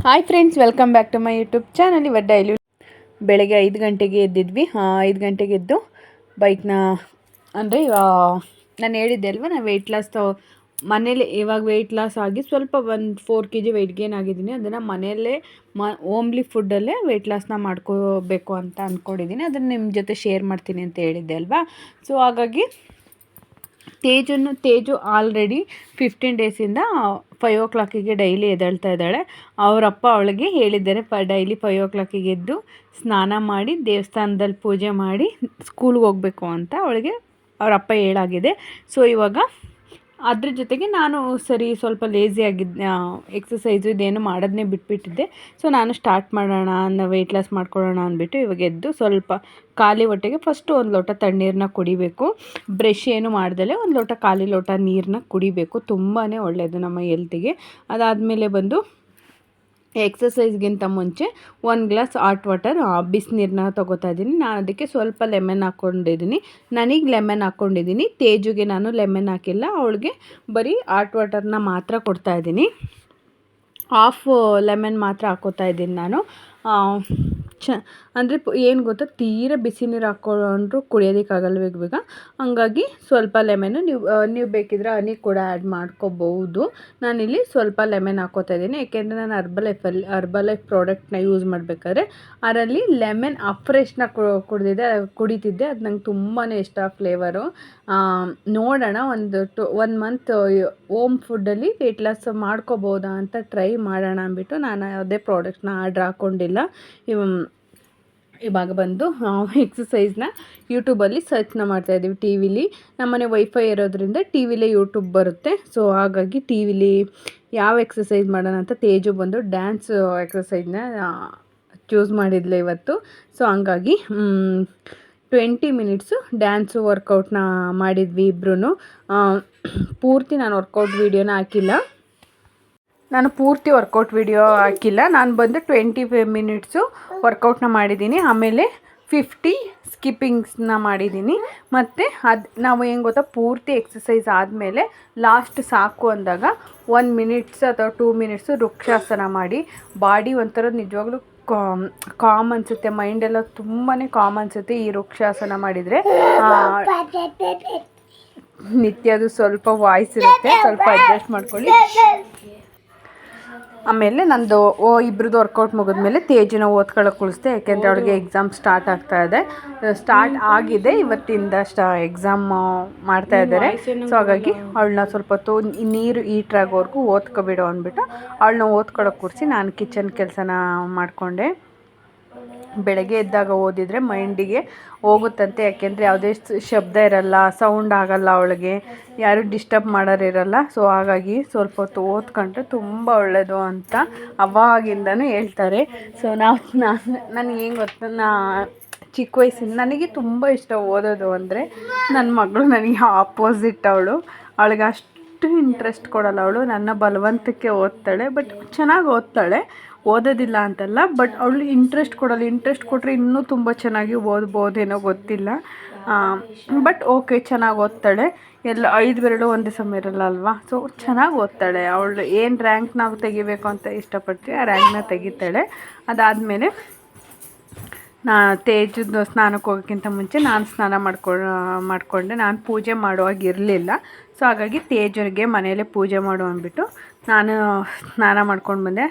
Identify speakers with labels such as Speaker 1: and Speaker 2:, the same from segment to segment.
Speaker 1: Hi friends, welcome back to my YouTube channel. ಇವತ್ತು daily ಬೆಳಗ್ಗೆ 5 ಗಂಟೆಗೆ ಎದ್ದಿದ್ವಿ. 5 ಗಂಟೆಗೆ ಎದ್ದು ಬೈಕ್ನ ಅಂದರೆ ನಾನು ಹೇಳಿದ್ದೆ ಅಲ್ವ, ನಾನು ವೆಯ್ಟ್ ಲಾಸ್ ಮನೇಲಿ ಇವಾಗ ವೆಯ್ಟ್ ಲಾಸ್ ಆಗಿ ಸ್ವಲ್ಪ ಒಂದು 4 kg ವೆಯ್ಟ್ ಗೇನ್ ಆಗಿದ್ದೀನಿ. ಅದನ್ನು ಮನೆಯಲ್ಲೇ ಓಮ್ಲಿ ಫುಡ್ಡಲ್ಲೇ ವೆಯ್ಟ್ ಲಾಸ್ನ ಮಾಡ್ಕೋಬೇಕು ಅಂತ ಅಂದ್ಕೊಂಡಿದ್ದೀನಿ. ಅದನ್ನು ನಿಮ್ಮ ಜೊತೆ ಶೇರ್ ಮಾಡ್ತೀನಿ ಅಂತ ಹೇಳಿದ್ದೆ ಅಲ್ವಾ. ಸೊ ಹಾಗಾಗಿ ತೇಜು ಆಲ್ರೆಡಿ 15 ಡೇಸಿಂದ 5 o'clock ಡೈಲಿ ಎದ್ದೇಳ್ತಾ ಇದ್ದಾಳೆ. ಅವರಪ್ಪ ಅವಳಿಗೆ ಹೇಳಿದ್ದಾರೆ, ಡೈಲಿ 5 o'clock ಎದ್ದು ಸ್ನಾನ ಮಾಡಿ ದೇವಸ್ಥಾನದಲ್ಲಿ ಪೂಜೆ ಮಾಡಿ ಸ್ಕೂಲ್ಗೆ ಹೋಗಬೇಕು ಅಂತ ಅವಳಿಗೆ ಅವರಪ್ಪ ಹೇಳಾಗಿದೆ. ಸೊ ಇವಾಗ ಅದ್ರ ಜೊತೆಗೆ ನಾನು ಸರಿ ಸ್ವಲ್ಪ ಲೇಸಿ ಆಗಿದ್ದೆ, ಎಕ್ಸಸೈಸು ಇದೇನು ಮಾಡೋದನ್ನೇ ಬಿಟ್ಬಿಟ್ಟಿದ್ದೆ. ಸೊ ನಾನು ಸ್ಟಾರ್ಟ್ ಮಾಡೋಣ ವೆಯ್ಟ್ ಲಾಸ್ ಮಾಡ್ಕೊಳ್ಳೋಣ ಅಂದ್ಬಿಟ್ಟು ಇವಾಗ ಎದ್ದು ಸ್ವಲ್ಪ ಖಾಲಿ ಹೊಟ್ಟೆಗೆ ಫಸ್ಟು ಒಂದು ಲೋಟ ತಣ್ಣೀರನ್ನ ಕುಡಿಬೇಕು. ಬ್ರಷ್ ಏನು ಮಾಡ್ದಲೇ ಒಂದು ಲೋಟ ಖಾಲಿ ಲೋಟ ನೀರನ್ನ ಕುಡಿಬೇಕು. ತುಂಬಾ ಒಳ್ಳೆಯದು ನಮ್ಮ ಹೆಲ್ತಿಗೆ. ಅದಾದಮೇಲೆ ಬಂದು ಎಕ್ಸಸೈಸ್ಗಿಂತ ಮುಂಚೆ 1 ಗ್ಲಾಸ್ ಹಾಟ್ ವಾಟರ್ ಬಿಸಿನೀರನ್ನ ತೊಗೋತಾ ಇದ್ದೀನಿ. ನಾನು ಅದಕ್ಕೆ ಸ್ವಲ್ಪ ಲೆಮನ್ ಹಾಕ್ಕೊಂಡಿದ್ದೀನಿ. ನನಗೆ ಲೆಮನ್ ಹಾಕ್ಕೊಂಡಿದ್ದೀನಿ, ತೇಜುಗೆ ನಾನು ಲೆಮನ್ ಹಾಕಿಲ್ಲ. ಅವಳಿಗೆ ಬರೀ ಹಾಟ್ ವಾಟರ್ನ ಮಾತ್ರ ಕೊಡ್ತಾಯಿದ್ದೀನಿ. ಹಾಫ್ ಲೆಮನ್ ಮಾತ್ರ ಹಾಕ್ಕೋತಾ ಇದ್ದೀನಿ ನಾನು. ಅಂದರೆ ಏನು ಗೊತ್ತಾ, ತೀರ ಬಿಸಿ ನೀರು ಹಾಕ್ಕೊಂಡ್ರು ಕುಡಿಯೋದಕ್ಕಾಗಲ್ಲ ಬೇಗ. ಹಂಗಾಗಿ ಸ್ವಲ್ಪ ಲೆಮನ್ನು ನೀವು ಬೇಕಿದ್ರೆ ಹನಿ ಕೂಡ ಆ್ಯಡ್ ಮಾಡ್ಕೋಬಹುದು. ನಾನಿಲ್ಲಿ ಸ್ವಲ್ಪ ಲೆಮನ್ ಹಾಕ್ಕೋತಾ ಇದ್ದೀನಿ, ಏಕೆಂದರೆ ನಾನು ಹರ್ಬಲೈಫ್ ಪ್ರಾಡಕ್ಟ್ನ ಯೂಸ್ ಮಾಡಬೇಕಾದ್ರೆ ಅದರಲ್ಲಿ ಲೆಮನ್ ಫ್ರೆಶ್ನ ಕುಡಿತಿದ್ದೆ. ಅದು ನಂಗೆ ತುಂಬಾ ಇಷ್ಟ ಫ್ಲೇವರು. ನೋಡೋಣ ಒನ್ ಮಂತ್ ಓಮ್ ಫುಡ್ಡಲ್ಲಿ ವೆಯ್ಟ್ ಲಾಸ್ ಮಾಡ್ಕೋಬೋದಾ ಅಂತ ಟ್ರೈ ಮಾಡೋಣ ಅಂದ್ಬಿಟ್ಟು ನಾನು ಯಾವುದೇ ಪ್ರಾಡಕ್ಟ್ನ ಆರ್ಡ್ರ್ ಹಾಕ್ಕೊಂಡಿಲ್ಲ. ಇವಾಗ ಬಂದು ಎಕ್ಸಸೈಸ್ನ ಯೂಟ್ಯೂಬಲ್ಲಿ ಸರ್ಚ್ನ ಮಾಡ್ತಾಯಿದ್ದೀವಿ. ಟಿ ವಿಲಿ ನಮ್ಮನೆ ವೈಫೈ ಇರೋದ್ರಿಂದ ಟಿ ವಿಲೇ ಯೂಟ್ಯೂಬ್ ಬರುತ್ತೆ. ಸೊ ಹಾಗಾಗಿ ಟಿ ವಿಲಿ ಯಾವ ಎಕ್ಸಸೈಸ್ ಮಾಡೋಣ ಅಂತ ತೇಜು ಬಂದು ಡ್ಯಾನ್ಸ್ ಎಕ್ಸಸೈಸ್ನ ಚೂಸ್ ಮಾಡಿದ್ಲು ಇವತ್ತು. ಸೊ ಹಂಗಾಗಿ 20 ಮಿನಿಟ್ಸು ಡ್ಯಾನ್ಸು ವರ್ಕೌಟ್ನ ಮಾಡಿದ್ವಿ ಇಬ್ಬರೂ. ಪೂರ್ತಿ ನಾನು ವರ್ಕೌಟ್ ವೀಡಿಯೋನ ಹಾಕಿಲ್ಲ, ನಾನು ಬಂದು 25 ಮಿನಿಟ್ಸು ವರ್ಕೌಟ್ನ ಮಾಡಿದ್ದೀನಿ. ಆಮೇಲೆ 50 ಸ್ಕಿಪ್ಪಿಂಗ್ಸ್ನ ಮಾಡಿದ್ದೀನಿ. ಮತ್ತು ನಾವು ಏನು ಗೊತ್ತಾ, ಪೂರ್ತಿ ಎಕ್ಸಸೈಸ್ ಆದಮೇಲೆ ಲಾಸ್ಟ್ ಸಾಕು ಅಂದಾಗ 1 ಮಿನಿಟ್ಸ್ ಅಥವಾ 2 ಮಿನಿಟ್ಸು ವೃಕ್ಷಾಸನ ಮಾಡಿ ಬಾಡಿ ಒಂಥರ ನಿಜವಾಗ್ಲೂ ಕಾಮ್ ಅನಿಸುತ್ತೆ. ಮೈಂಡೆಲ್ಲ ತುಂಬಾ ಕಾಮ್ ಅನಿಸುತ್ತೆ ಈ ವೃಕ್ಷಾಸನ ಮಾಡಿದರೆ. ನಿತ್ಯದು ಸ್ವಲ್ಪ ವಾಯ್ಸ್ ಇರುತ್ತೆ, ಸ್ವಲ್ಪ ಅಡ್ಜಸ್ಟ್ ಮಾಡ್ಕೊಳ್ಳಿ. ಆಮೇಲೆ ನಂದು ಇಬ್ಬರದ್ದು ವರ್ಕೌಟ್ ಮುಗಿದ್ಮೇಲೆ ತೇಜುನ ಓದ್ಕೊಳ್ಳೋಕೆ ಕುಳಿಸ್ದೆ, ಯಾಕೆಂದರೆ ಅವಳಿಗೆ ಎಕ್ಸಾಮ್ ಸ್ಟಾರ್ಟ್ ಆಗಿದೆ. ಇವತ್ತಿಂದ ಎಕ್ಸಾಮ್ ಮಾಡ್ತಾ ಇದ್ದಾರೆ. ಸೊ ಹಾಗಾಗಿ ಅವಳನ್ನ ಸ್ವಲ್ಪ ಹೊತ್ತು ನೀರು ಹೀಟ್ರಾಗೋವರೆಗೂ ಓದ್ಕೊಬಿಡು ಅಂದ್ಬಿಟ್ಟು ಅವಳನ್ನ ಓದ್ಕೊಳ್ಳೋಕೆ ಕೂರಿಸಿ ನಾನು ಕಿಚನ್ ಕೆಲಸನ ಮಾಡಿಕೊಂಡೆ. ಬೆಳಗ್ಗೆ ಎದ್ದಾಗ ಓದಿದರೆ ಮೈಂಡಿಗೆ ಹೋಗುತ್ತಂತೆ, ಯಾಕೆಂದರೆ ಯಾವುದೇ ಶಬ್ದ ಇರಲ್ಲ, ಸೌಂಡ್ ಆಗಲ್ಲ, ಅವಳಿಗೆ ಯಾರೂ ಡಿಸ್ಟರ್ಬ್ ಮಾಡೋರಿರಲ್ಲ. ಸೊ ಹಾಗಾಗಿ ಸ್ವಲ್ಪ ಹೊತ್ತು ಓದ್ಕೊಂಡ್ರೆ ತುಂಬ ಒಳ್ಳೆಯದು ಅಂತ ಅವಾಗಿಂದನೂ ಹೇಳ್ತಾರೆ. ಸೊ ನನಗೆ ಏನು ಗೊತ್ತಾ, ಚಿಕ್ಕ ವಯಸ್ಸಿಂದ ನನಗೆ ತುಂಬ ಇಷ್ಟ ಓದೋದು ಅಂದರೆ. ನನ್ನ ಮಗಳು ನನಗೆ ಆಪೋಸಿಟ್. ಅವಳಿಗೆ ಅಷ್ಟು ಇಂಟ್ರೆಸ್ಟ್ ಕೊಡಲ್ಲ. ಅವಳು ನನ್ನ ಬಲವಂತಕ್ಕೆ ಓದ್ತಾಳೆ, ಬಟ್ ಚೆನ್ನಾಗಿ ಓದ್ತಾಳೆ, ಓದೋದಿಲ್ಲ ಅಂತಲ್ಲ. ಬಟ್ ಅವಳು ಇಂಟ್ರೆಸ್ಟ್ ಕೊಡಲ್ಲ. ಇಂಟ್ರೆಸ್ಟ್ ಕೊಟ್ಟರೆ ಇನ್ನೂ ತುಂಬ ಚೆನ್ನಾಗಿ ಓದ್ಬೋದೇನೋ ಗೊತ್ತಿಲ್ಲ. ಬಟ್ ಓಕೆ, ಚೆನ್ನಾಗಿ ಓದ್ತಾಳೆ. ಎಲ್ಲ 5 ಬೆರಳು ಒಂದೇ ಸಮ ಇರಲ್ಲ ಅಲ್ವಾ. ಸೊ ಚೆನ್ನಾಗಿ ಓದ್ತಾಳೆ. ಅವಳು ಏನು ರ್ಯಾಂಕ್ ನಾವು ತೆಗಿಬೇಕು ಅಂತ ಇಷ್ಟಪಡ್ತೀವಿ ಆ ರ್ಯಾಂಕ್ನ ತೆಗಿತಾಳೆ. ಅದಾದಮೇಲೆ ತೇಜದ್ದು ಸ್ನಾನಕ್ಕೆ ಹೋಗೋಕ್ಕಿಂತ ಮುಂಚೆ ನಾನು ಸ್ನಾನ ಮಾಡಿಕೊಂಡೆ. ನಾನು ಪೂಜೆ ಮಾಡುವಾಗ ಇರಲಿಲ್ಲ. ಸೊ ಹಾಗಾಗಿ ತೇಜುಗೆ ಮನೆಯಲ್ಲೇ ಪೂಜೆ ಮಾಡು ಅಂದ್ಬಿಟ್ಟು ನಾನು ಸ್ನಾನ ಮಾಡ್ಕೊಂಡು ಬಂದೆ.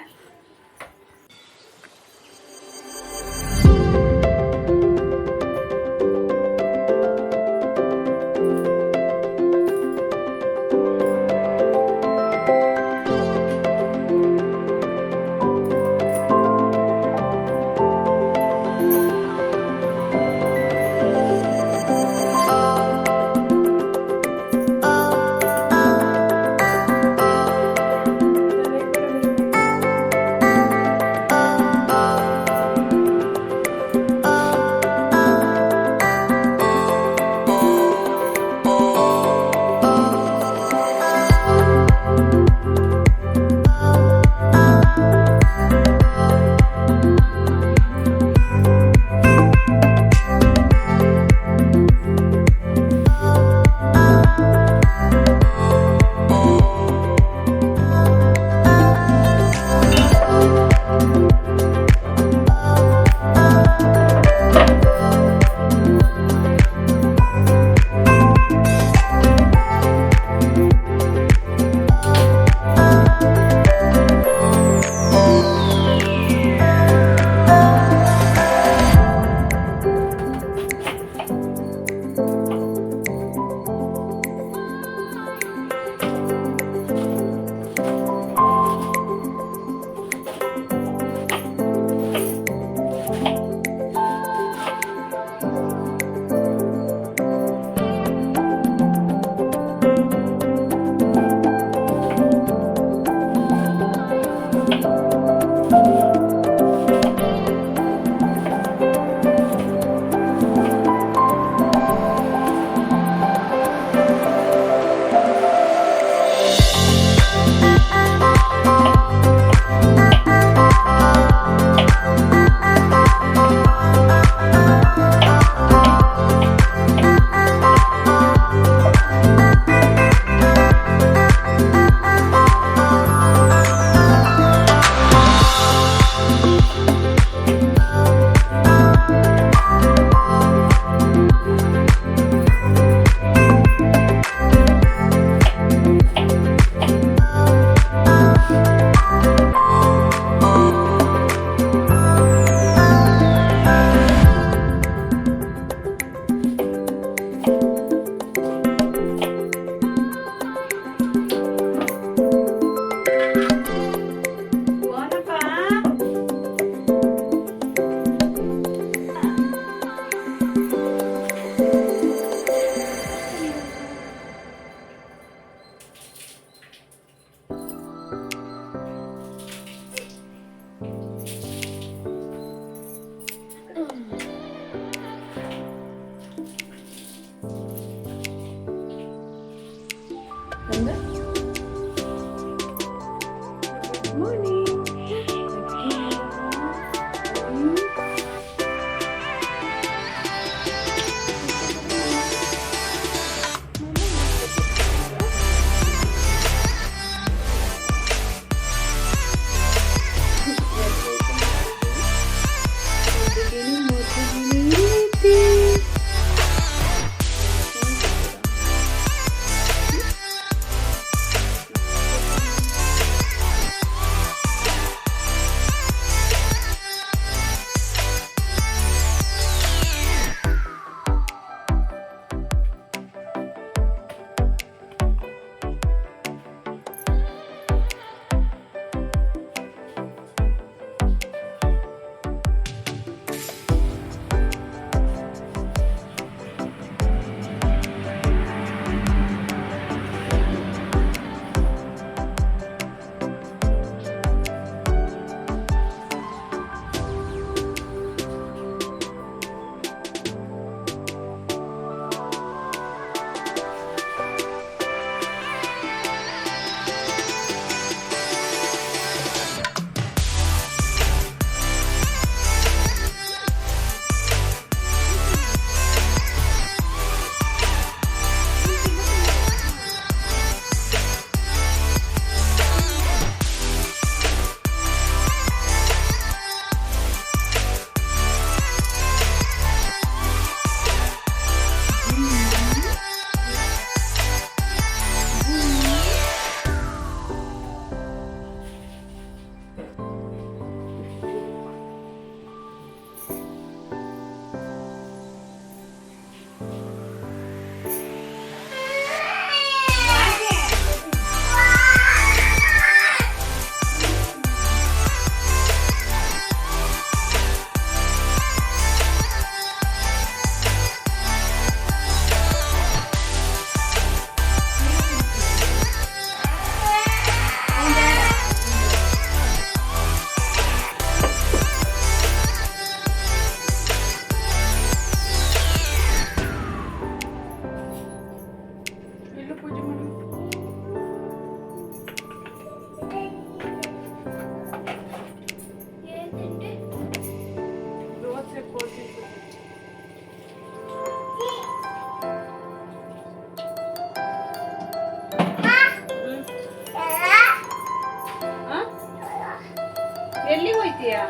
Speaker 1: ಎಲ್ಲಿಗೆ ಹೋಯ್ತೀಯಾ?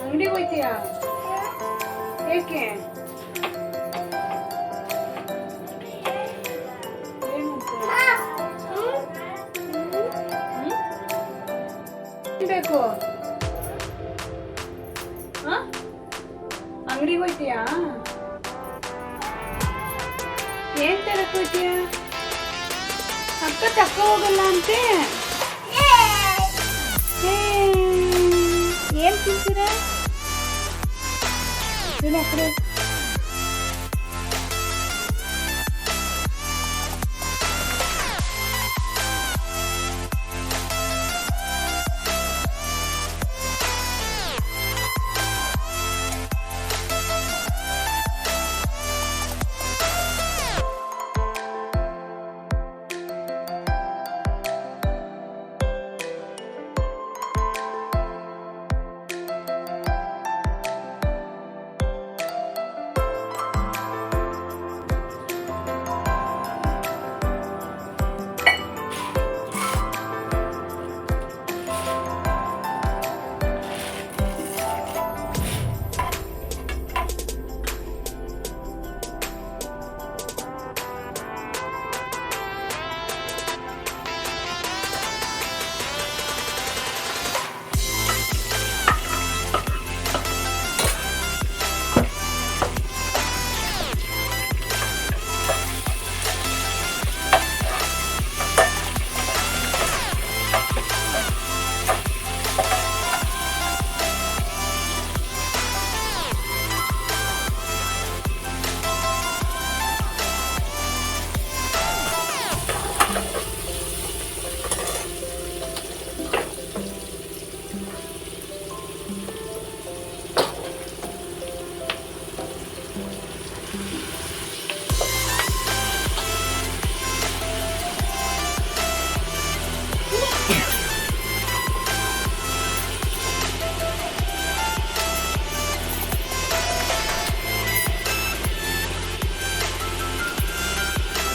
Speaker 1: ಅಂಗಡಿಗೆ ಹೋಯ್ತೀಯಾ? ಏಕೆ? ಬೇಕು ಅಂಗಡಿಗೆ ಹೋಯ್ತೀಯಾ? ಏನ್ ತರಕ್ ಹೋಯ್ತೀಯಾ? ಅಕ್ಕ ತಕ್ಕ ಹೋಗಲ್ಲ ಅಂತೆ. ಏನ್ ತಿಂತೀರಾ?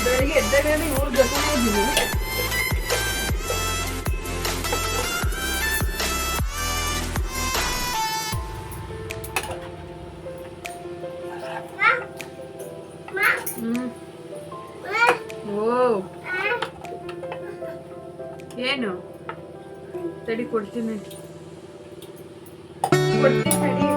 Speaker 1: ಬೆಳಿಗ್ಗೆ ಎದ್ದಾಗ ಇವ್ರ ಜೊತೆನೇ ಇದ್ದೀನಿ. ಓ ಏನು ತಡಿ ಕೊಡ್ತೀನಿ ತಡಿ.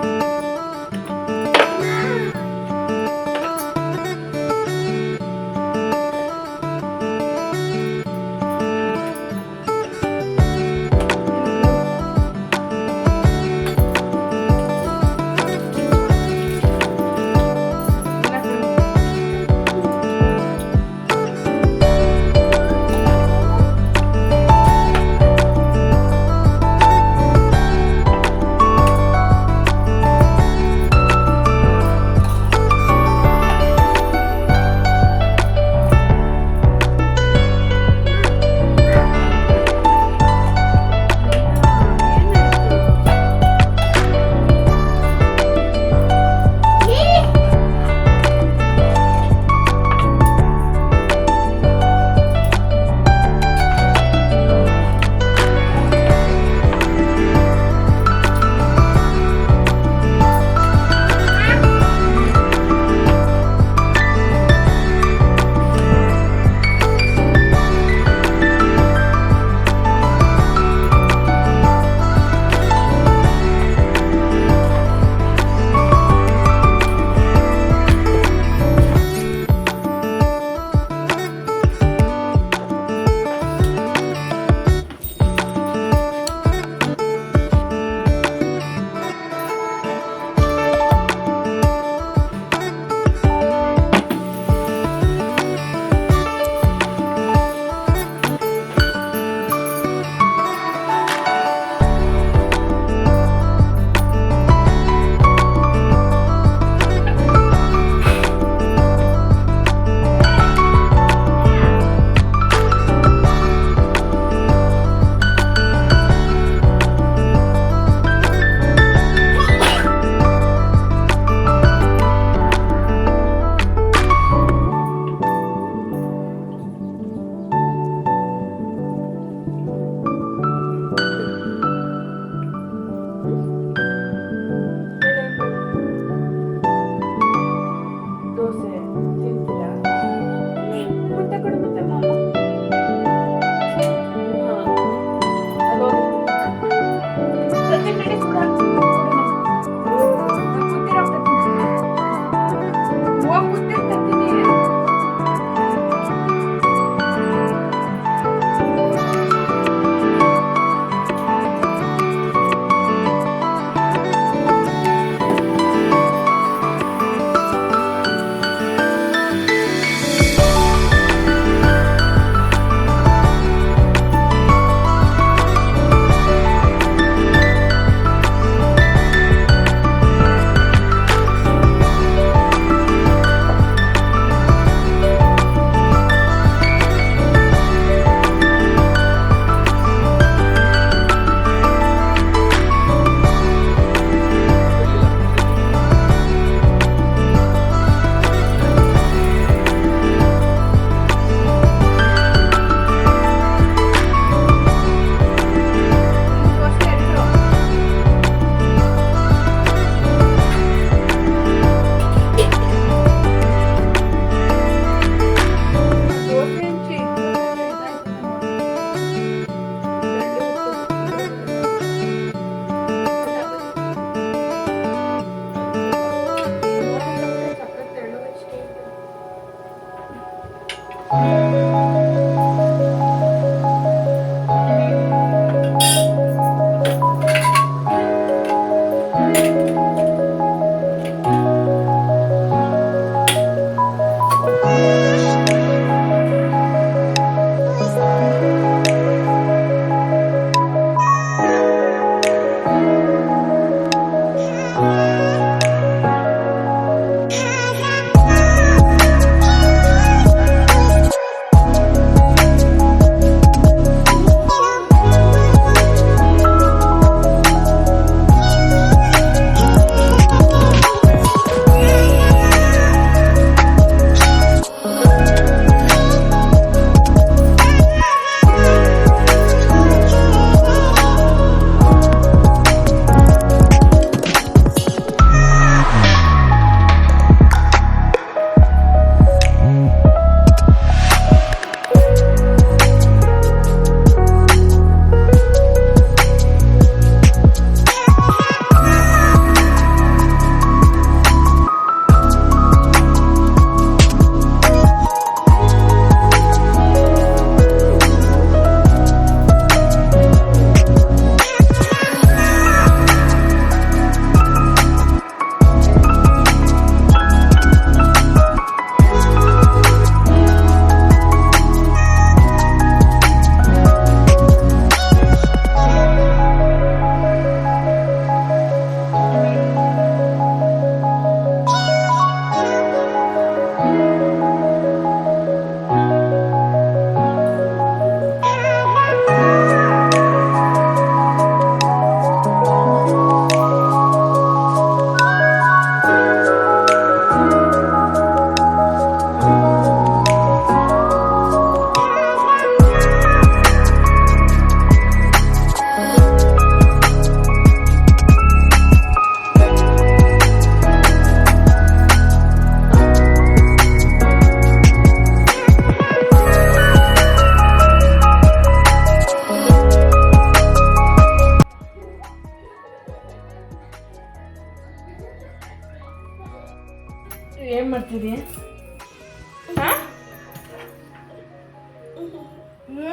Speaker 1: ಏನು ಮಾಡ್ತೀರಿ?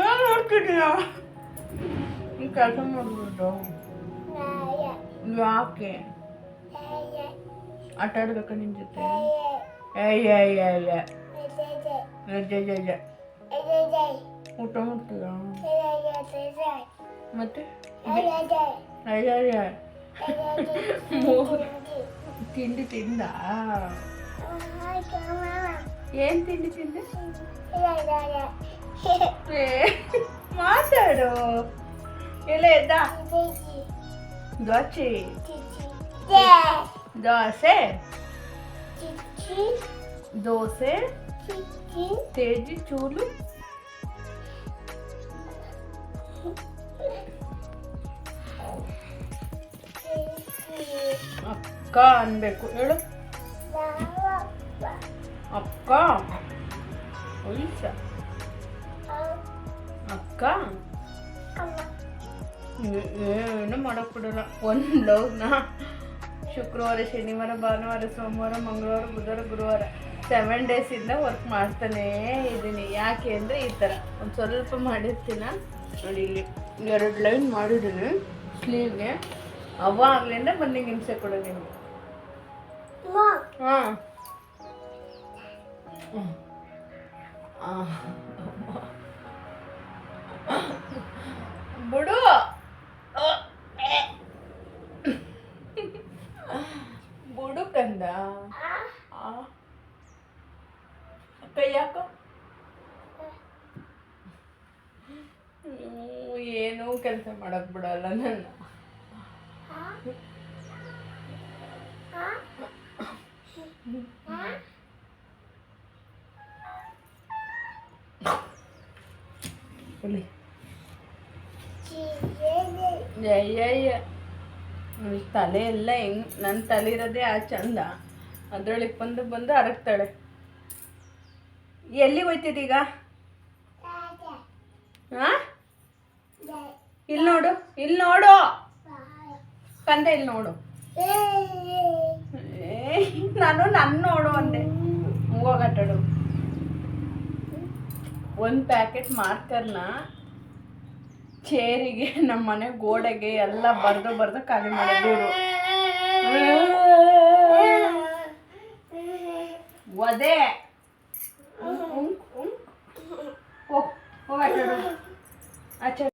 Speaker 1: ಏನು ಮಾಡ್ತಿದ್ದೀಯ? ಈ ಕೆಲಸ ಮಾಡ್ಬಿಟ್ಟು ಯಾಕೆ ಆಟ ಆಡ್ಬೇಕಾ ನಿನ್ನ ಜೊತೆ? ಊಟ ಮಾಡ್ತೀಯ ಮತ್ತೆ ತಿಂಡಿ ತಿಂದ? ಏನ್ ತಿಂಡಿ ತಿಂದೆ? ಮಾತಾಡು. ಎಲ್ಲ ಎದ್ದ? ದೋಸೆ ದೋಸೆ ದೋಸೆ ತೇಜಿ ಚೂಲು ಅಕ್ಕ ಅನ್ಬೇಕು. ಹೇಳು ಅಕ್ಕ. ಒಯ್ಸ ಅಕ್ಕ ಏನು ಮಾಡೋಕ್ಕೆ ಬಿಡೋಲ್ಲ. ಒಂದು ಬ್ಲೌಸ್ನ ಶುಕ್ರವಾರ, ಶನಿವಾರ, ಭಾನುವಾರ, ಸೋಮವಾರ, ಮಂಗಳವಾರ, ಬುಧವಾರ, ಗುರುವಾರ 7 ಡೇಸಿಂದ ವರ್ಕ್ ಮಾಡ್ತಾನೇ ಇದ್ದೀನಿ. ಯಾಕೆ ಅಂದರೆ ಈ ಥರ ಒಂದು ಸ್ವಲ್ಪ ಮಾಡಿರ್ತೀನ ನೋಡಿ, ಇಲ್ಲಿ 2 ಲೈನ್ ಮಾಡಿದ್ದೀನಿ ಸ್ಲೀವ್ಗೆ. ಅವಾಗಲಿಂದ ಬಂದು ಹಿಂಸೆ ಕೊಡೋದು ನಿಮಗೆ. ಹಾಂ ಬಿಡು, ಬಿಡು ಕಂದ. ಕೈ ಯಾಕೋ ಏನೂ ಕೆಲಸ ಮಾಡಕ್ ಬಿಡಲ್ಲ ನನ್ನ. ತಲೆ ಎಲ್ಲ ಹೆಂಗ್, ನನ್ನ ತಲೆ ಇರೋದೇ ಆ ಚಂದ, ಅದ್ರೊಳಗೆ ಬಂದು ಅರಗ್ತಾಳೆ. ಎಲ್ಲಿ ಹೋಯ್ತಿದ್ದೀಗ? ಹಾಂ, ಇಲ್ಲಿ ನೋಡು, ಇಲ್ಲಿ ನೋಡು ಕಂದ, ಇಲ್ಲಿ ನೋಡು. ನಾನು ನೋಡು ಅಂದೆ. ಹೋಗಟ್ಟಡು. 1 ಪ್ಯಾಕೆಟ್ ಮಾರ್ಕರ್ನ ಚೇರಿಗೆ, ನಮ್ಮ ಮನೆ ಗೋಡೆಗೆ ಎಲ್ಲ ಬರ್ದು ಖಾಲಿ ಮಾಡಿದ್ರು. ಒದೆ ಹೋಗಟ್ಟಡು ಆಚೆ.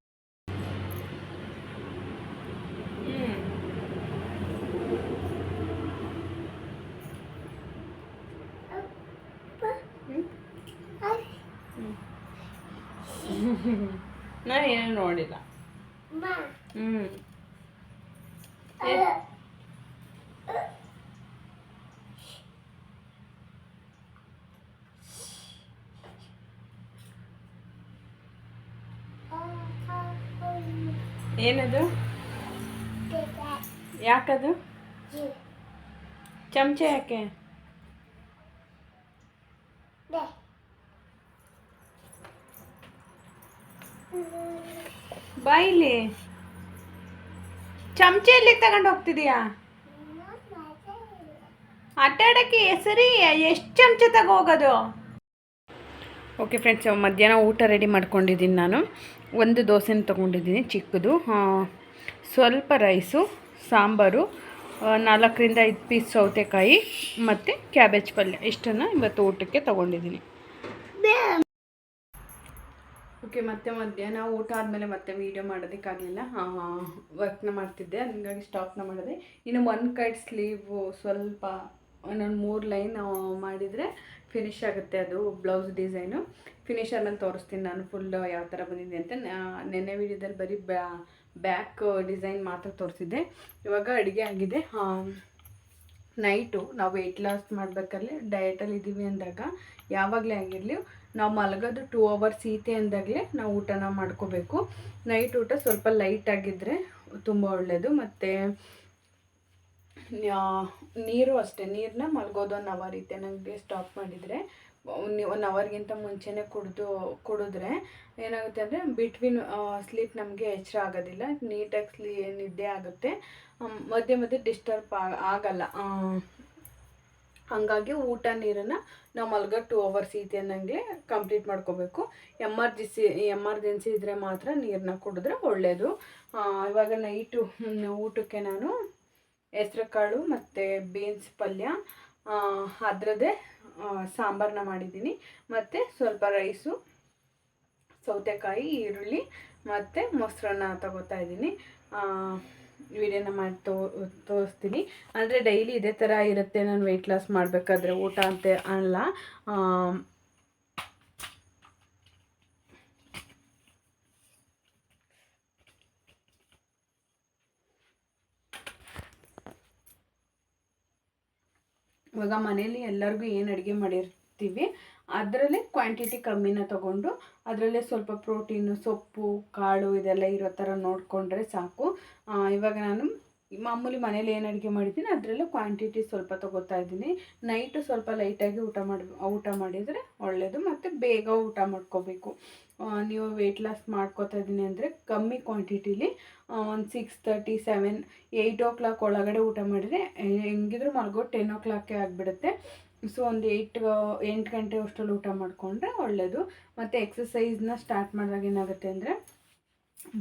Speaker 1: ನಾನು ಏನು ನೋಡಿಲ್ಲ. ಏನದು? ಯಾಕದು? ಚಮಚ ಯಾಕೆ? ಬಾಯಿಲಿ ಚಮಚ ಎಲ್ಲಿಗೆ ತಗೊಂಡು ಹೋಗ್ತಿದೀಯಾ? ಆಟ ಆಡೋಕ್ಕೆ ಸರಿ, ಎಷ್ಟು ಚಮಚ ತಗೋಗೋದು? ಓಕೆ ಫ್ರೆಂಡ್ಸ್, ಮಧ್ಯಾಹ್ನ ಊಟ ರೆಡಿ ಮಾಡ್ಕೊಂಡಿದ್ದೀನಿ. ನಾನು 1 ದೋಸೆನ ತೊಗೊಂಡಿದ್ದೀನಿ ಚಿಕ್ಕದು, ಸ್ವಲ್ಪ ರೈಸು, ಸಾಂಬಾರು, 4ರಿಂದ 5 ಪೀಸ್ ಸೌತೆಕಾಯಿ ಮತ್ತು ಕ್ಯಾಬೇಜ್ ಪಲ್ಯ, ಇಷ್ಟನ್ನು ಇವತ್ತು ಊಟಕ್ಕೆ ತೊಗೊಂಡಿದ್ದೀನಿ. ಓಕೆ, ಮತ್ತೆ ಮಧ್ಯಾಹ್ನ ಊಟ ಆದಮೇಲೆ ಮತ್ತೆ ವೀಡಿಯೋ ಮಾಡೋದಕ್ಕಾಗಲಿಲ್ಲ, ವರ್ಕ್ನ ಮಾಡ್ತಿದ್ದೆ, ಹಂಗಾಗಿ ಸ್ಟಾಪ್ನ ಮಾಡಿದೆ. ಇನ್ನು 1 ಕೈಡ್ ಸ್ಲೀವು ಸ್ವಲ್ಪ ಇನ್ನೊಂದು 3 ಲೈನ್ ಮಾಡಿದರೆ ಫಿನಿಶ್ ಆಗುತ್ತೆ. ಅದು ಬ್ಲೌಸ್ ಡಿಸೈನು ಫಿನಿಶ್ ಆದಮೇಲೆ ತೋರಿಸ್ತೀನಿ ನಾನು ಫುಲ್ ಯಾವ ಥರ ಬಂದಿದೆ ಅಂತ. ನೆನ್ನೆ ವೀಡಿಯೋದಲ್ಲಿ ಬರೀ ಬ್ಯಾಕ್ ಡಿಸೈನ್ ಮಾತ್ರ ತೋರಿಸಿದ್ದೆ. ಇವಾಗ ಅಡುಗೆ ಆಗಿದೆ. ನೈಟು ನಾವು ವೆಯ್ಟ್ ಲಾಸ್ ಮಾಡಬೇಕಲ್ಲಿ ಡಯಟಲ್ಲಿ ಇದ್ದೀವಿ ಅಂದಾಗ, ಯಾವಾಗಲೇ ಆಗಿರಲಿ ನಾವು ಮಲಗೋದು 2 ಅವರ್ಸ್ ಈತೆ ಅಂದಾಗಲೇ ನಾವು ಊಟನ ಮಾಡ್ಕೋಬೇಕು. ನೈಟ್ ಊಟ ಸ್ವಲ್ಪ ಲೈಟಾಗಿದ್ದರೆ ತುಂಬ ಒಳ್ಳೆಯದು. ಮತ್ತು ನೀರು ಅಷ್ಟೇ, ನೀರನ್ನ ಮಲಗೋದು 1 ಅವರ್ ಇತ್ತೆ ನನಗೆ ಸ್ಟಾಪ್ ಮಾಡಿದರೆ, 1 ಅವರ್ಗಿಂತ ಮುಂಚೆನೇ ಕುಡಿದ್ರೆ ಏನಾಗುತ್ತೆ ಅಂದರೆ ಬಿಟ್ವೀನ್ ಸ್ಲೀಪ್ ನಮಗೆ ಎಚ್ಚರ ಆಗೋದಿಲ್ಲ, ನೀಟಾಗಿ ನಿದ್ದೆ ಆಗುತ್ತೆ, ಮಧ್ಯೆ ಡಿಸ್ಟರ್ಬ್ ಆಗಲ್ಲ. ಹಾಗಾಗಿ ಊಟ ನೀರನ್ನು ನಾವು ಮಲಗೋ 2 ಅವರ್ಸ್ ಇದೆ ಅನ್ನಂಗೆ ಕಂಪ್ಲೀಟ್ ಮಾಡ್ಕೋಬೇಕು. ಎಮರ್ಜೆನ್ಸಿ ಇದ್ದರೆ ಮಾತ್ರ ನೀರನ್ನ ಕುಡಿದ್ರೆ ಒಳ್ಳೆಯದು. ಇವಾಗ ನೈಟು ಊಟಕ್ಕೆ ನಾನು ಹೆಸ್ರು ಕಾಳು ಮತ್ತು ಬೀನ್ಸ್ ಪಲ್ಯ, ಅದರದ್ದೇ ಸಾಂಬಾರನ್ನ ಮಾಡಿದ್ದೀನಿ, ಮತ್ತು ಸ್ವಲ್ಪ ರೈಸು, ಸೌತೆಕಾಯಿ, ಈರುಳ್ಳಿ ಮತ್ತು ಮೊಸರನ್ನ ತಗೋತಾ ಇದ್ದೀನಿ. ವಿಡಿಯೋನ ಮಾಡಿ ತೋರಿಸ್ತೀನಿ. ಅಂದರೆ ಡೈಲಿ ಇದೇ ಥರ ಇರುತ್ತೆ ನಾನು ವೆಯ್ಟ್ ಲಾಸ್ ಮಾಡಬೇಕಾದ್ರೆ, ಊಟ ಅಂತ ಅಲ್ಲ. ಇವಾಗ ಮನೇಲಿ ಎಲ್ಲರಿಗೂ ಏನು ಅಡುಗೆ ಮಾಡಿರ್ತೀವಿ ಅದರಲ್ಲೇ ಕ್ವಾಂಟಿಟಿ ಕಮ್ಮಿನ ತೊಗೊಂಡು ಅದರಲ್ಲೇ ಸ್ವಲ್ಪ ಪ್ರೋಟೀನು, ಸೊಪ್ಪು, ಕಾಳು ಇದೆಲ್ಲ ಇರೋ ಥರ ನೋಡಿಕೊಂಡ್ರೆ ಸಾಕು. ಇವಾಗ ನಾನು ಮಾಮೂಲಿ ಮನೇಲಿ ಏನು ಅಡುಗೆ ಮಾಡಿದ್ದೀನಿ ಅದರಲ್ಲೂ ಕ್ವಾಂಟಿಟಿ ಸ್ವಲ್ಪ ತೊಗೋತಾ ಇದ್ದೀನಿ. ನೈಟು ಸ್ವಲ್ಪ ಲೈಟಾಗಿ ಊಟ ಮಾಡಿದರೆ ಒಳ್ಳೆಯದು, ಮತ್ತು ಬೇಗ ಊಟ ಮಾಡ್ಕೋಬೇಕು. ನೀವು ವೆಯ್ಟ್ ಲಾಸ್ ಮಾಡ್ಕೋತಾ ಇದ್ದೀನಿ ಅಂದರೆ ಕಮ್ಮಿ ಕ್ವಾಂಟಿಟಿಲಿ ಒಂದು 6:30 7 8 ಓ ಕ್ಲಾಕ್ ಒಳಗಡೆ ಊಟ ಮಾಡಿದರೆ ಹೆಂಗಿದ್ರು ಮಲಗೋ 10 ಓ ಕ್ಲಾಕೇ ಆಗಿಬಿಡುತ್ತೆ. ಸೊ ಒಂದು 8 ಗಂಟೆ ಅಷ್ಟರಲ್ಲಿ ಊಟ ಮಾಡಿಕೊಂಡ್ರೆ ಒಳ್ಳೆಯದು. ಮತ್ತು ಎಕ್ಸಸೈಸ್ನ ಸ್ಟಾರ್ಟ್ ಮಾಡಿದಾಗ ಏನಾಗುತ್ತೆ ಅಂದರೆ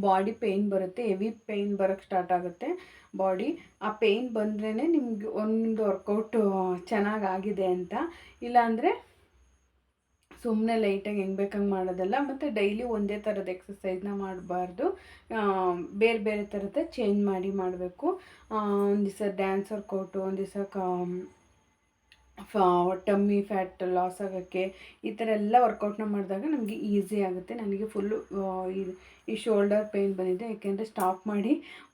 Speaker 1: ಬಾಡಿ ಪೇಯ್ನ್ ಬರುತ್ತೆ, ಹೆವಿ ಪೇಯ್ನ್ ಬರೋಕ್ಕೆ ಸ್ಟಾರ್ಟ್ ಆಗುತ್ತೆ ಬಾಡಿ. ಆ ಪೇಯ್ನ್ ಬಂದ್ರೇ ನಿಮ್ಗೆ ಒಂದು ವರ್ಕೌಟು ಚೆನ್ನಾಗಾಗಿದೆ ಅಂತ. ಇಲ್ಲಾಂದರೆ ಸುಮ್ಮನೆ ಲೈಟಾಗಿ ಹೆಂಗೆ ಬೇಕಂಗೆ ಮಾಡೋದಲ್ಲ. ಮತ್ತು ಡೈಲಿ ಒಂದೇ ಥರದ ಎಕ್ಸಸೈಸ್ನ ಮಾಡಬಾರ್ದು, ಬೇರೆ ಬೇರೆ ಥರದ ಚೇಂಜ್ ಮಾಡಿ ಮಾಡಬೇಕು. ಒಂದು ದಿವಸ ಡ್ಯಾನ್ಸ್ ವರ್ಕೌಟು, ಒಂದು ದಿವಸ ಟಮ್ಮಿ ಫ್ಯಾಟ್ ಲಾಸ್ ಆಗೋಕ್ಕೆ, ಈ ಥರ ಎಲ್ಲ ವರ್ಕೌಟ್ನ ಮಾಡಿದಾಗ ನಮಗೆ ಈಸಿ ಆಗುತ್ತೆ. ನನಗೆ ಫುಲ್ಲು ಈ ಶೋಲ್ಡರ್ ಪೇಯ್ನ್ ಬಂದಿದೆ, ಯಾಕೆಂದರೆ ಸ್ಟಾಪ್ ಮಾಡಿ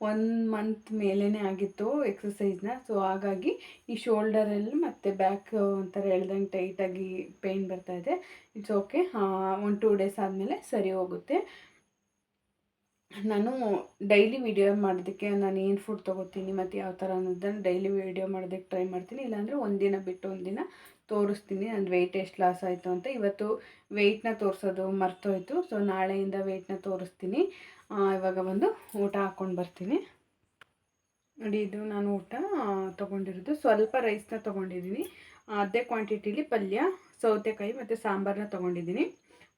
Speaker 1: 1 ಮಂತ್ ಮೇಲೇ ಆಗಿತ್ತು ಎಕ್ಸಸೈಸ್ನ. ಸೊ ಹಾಗಾಗಿ ಈ ಶೋಲ್ಡರಲ್ಲಿ ಮತ್ತು ಬ್ಯಾಕ್ ಒಂಥರ ಎಳ್ದಂಗೆ ಟೈಟಾಗಿ ಪೇಯ್ನ್ ಬರ್ತಾಯಿದೆ. ಇಟ್ಸ್ ಓಕೆ, ಒಂದು 2 ಡೇಸ್ ಆದಮೇಲೆ ಸರಿ ಹೋಗುತ್ತೆ. ನಾನು ಡೈಲಿ ವಿಡಿಯೋ ಮಾಡೋದಕ್ಕೆ ನಾನು ಏನು ಫುಡ್ ತೊಗೋತೀನಿ ಮತ್ತು ಯಾವ ಥರ ಅನ್ನೋದನ್ನು ಡೈಲಿ ವಿಡಿಯೋ ಮಾಡೋದಕ್ಕೆ ಟ್ರೈ ಮಾಡ್ತೀನಿ. ಇಲ್ಲಾಂದರೆ ಒಂದಿನ ಬಿಟ್ಟು ಒಂದಿನ ತೋರಿಸ್ತೀನಿ ನನ್ನ ವೆಯ್ಟ್ ಎಷ್ಟು ಲಾಸ್ ಆಯಿತು ಅಂತ. ಇವತ್ತು ವೆಯ್ಟ್ನ ತೋರಿಸೋದು ಮರ್ತೋಯ್ತು, ಸೊ ನಾಳೆಯಿಂದ ವೆಯ್ಟ್ನ ತೋರಿಸ್ತೀನಿ. ಇವಾಗ ಬಂದು ಊಟ ಹಾಕ್ಕೊಂಡು ಬರ್ತೀನಿ. ನೋಡಿ, ಇದು ನಾನು ಊಟ ತೊಗೊಂಡಿರೋದು. ಸ್ವಲ್ಪ ರೈಸ್ನ ತೊಗೊಂಡಿದ್ದೀನಿ, ಅದೇ ಕ್ವಾಂಟಿಟಿಲಿ ಪಲ್ಯ, ಸೌತೆಕಾಯಿ ಮತ್ತು ಸಾಂಬಾರನ್ನ ತೊಗೊಂಡಿದ್ದೀನಿ.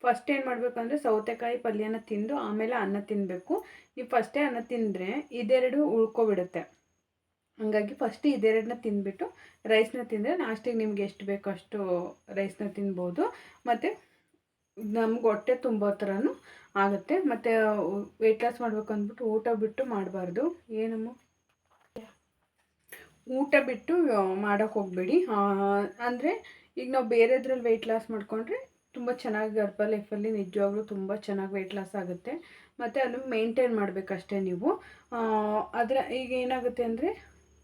Speaker 1: ಫಸ್ಟ್ ಏನು ಮಾಡಬೇಕು ಅಂದರೆ ಸೌತೆಕಾಯಿ ಪಲ್ಯನ ತಿಂದು ಆಮೇಲೆ ಅನ್ನ ತಿನ್ನಬೇಕು. ನೀವು ಫಸ್ಟೇ ಅನ್ನ ತಿಂದರೆ ಇದೆರಡು ಉಳ್ಕೊಬಿಡುತ್ತೆ. ಹಾಗಾಗಿ ಫಸ್ಟ್ ಇದೆರಡನ್ನ ತಿಂದುಬಿಟ್ಟು ರೈಸ್ನ ತಿಂದರೆ ಲಾಸ್ಟಿಗೆ ನಿಮ್ಗೆ ಎಷ್ಟು ಬೇಕೋ ಅಷ್ಟು ರೈಸ್ನ ತಿನ್ಬೋದು. ಮತ್ತು ನಮ್ಗೆ ಹೊಟ್ಟೆ ತುಂಬೋ ಥರನೂ ಆಗುತ್ತೆ. ಮತ್ತು ವೆಯ್ಟ್ ಲಾಸ್ ಮಾಡಬೇಕು ಅಂದ್ಬಿಟ್ಟು ಊಟ ಬಿಟ್ಟು ಮಾಡಬಾರ್ದು. ಏನಮ್ಮ ಊಟ ಬಿಟ್ಟು ಮಾಡೋಕ್ಕೆ ಹೋಗಬೇಡಿ. ಅಂದರೆ ಈಗ ನಾವು ಬೇರೆದ್ರಲ್ಲಿ ವೆಯ್ಟ್ ಲಾಸ್ ಮಾಡಿಕೊಂಡ್ರೆ ತುಂಬ ಚೆನ್ನಾಗಿ ಲೈಫಲ್ಲಿ ನಿಜವಾಗ್ಲೂ ತುಂಬ ಚೆನ್ನಾಗಿ ವೆಯ್ಟ್ ಲಾಸ್ ಆಗುತ್ತೆ. ಮತ್ತು ಅದನ್ನು ಮೇಂಟೈನ್ ಮಾಡಬೇಕಷ್ಟೇ ನೀವು. ಈಗ ಏನಾಗುತ್ತೆ ಅಂದರೆ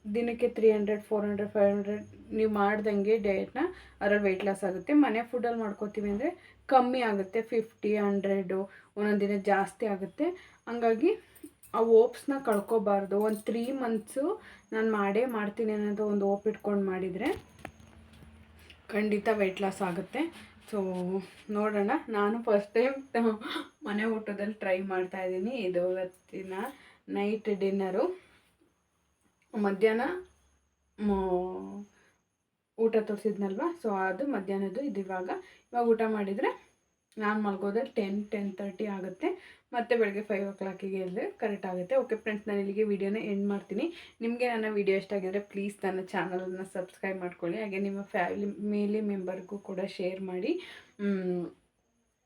Speaker 1: ದಿನಕ್ಕೆ 300 400 500 ನೀವು ಮಾಡ್ದಂಗೆ ಡಯಟ್ನ ಅದರಲ್ಲಿ ವೆಯ್ಟ್ ಲಾಸ್ ಆಗುತ್ತೆ. ಮನೆ ಫುಡ್ಡಲ್ಲಿ ಮಾಡ್ಕೋತೀವಿ ಅಂದರೆ ಕಮ್ಮಿ ಆಗುತ್ತೆ, 50 100 ಒಂದೊಂದು ದಿನ ಜಾಸ್ತಿ ಆಗುತ್ತೆ. ಹಂಗಾಗಿ ಆ ಓಪ್ಸ್ನ ಕಳ್ಕೊಬಾರ್ದು. ಒಂದು 3 ಮಂತ್ಸು ನಾನು ಮಾಡ್ತೀನಿ ಅನ್ನೋದು ಒಂದು ಓಪ್ ಇಟ್ಕೊಂಡು ಮಾಡಿದರೆ ಖಂಡಿತ ವೆಯ್ಟ್ ಲಾಸ್ ಆಗುತ್ತೆ. ಸೊ ನೋಡೋಣ, ನಾನು ಫಸ್ಟ್ ಟೈಮ್ ಮನೆ ಊಟದಲ್ಲಿ ಟ್ರೈ ಮಾಡ್ತಾಯಿದ್ದೀನಿ. ಇದು ಇವತ್ತಿನ ನೈಟ್ ಡಿನ್ನರು. ಮಧ್ಯಾಹ್ನ ಊಟ ತೋರಿಸಿದ್ನಲ್ವ, ಸೊ ಅದು ಮಧ್ಯಾಹ್ನದ್ದು. ಇದು ಇವಾಗ ಊಟ ಮಾಡಿದರೆ ನಾನು ಮಲ್ಗೋದಲ್ಲಿ 10-10:30 ಆಗುತ್ತೆ. ಮತ್ತು ಬೆಳಗ್ಗೆ 5 ಓ ಕ್ಲಾಕಿಗೆ ಎಲ್ಲಿ ಕರೆಕ್ಟ್ ಆಗುತ್ತೆ. ಓಕೆ ಫ್ರೆಂಡ್ಸ್, ನಾನು ಇಲ್ಲಿಗೆ ವೀಡಿಯೋನ ಎಂಡ್ ಮಾಡ್ತೀನಿ. ನಿಮಗೆ ನನ್ನ ವೀಡಿಯೋ ಇಷ್ಟ ಆಗಿದ್ರೆ ಪ್ಲೀಸ್ ನನ್ನ ಚಾನಲನ್ನು ಸಬ್ಸ್ಕ್ರೈಬ್ ಮಾಡ್ಕೊಳ್ಳಿ. ಹಾಗೆ ನಿಮ್ಮ ಫ್ಯಾಮಿಲಿ ಮೆಂಬರ್ಗೂ ಕೂಡ ಶೇರ್ ಮಾಡಿ.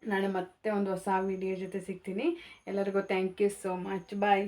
Speaker 1: ನಾಳೆ ಮತ್ತೆ ಒಂದು ಹೊಸ ವೀಡಿಯೋ ಜೊತೆ ಸಿಗ್ತೀನಿ. ಎಲ್ಲರಿಗೂ thank you so much. Bye.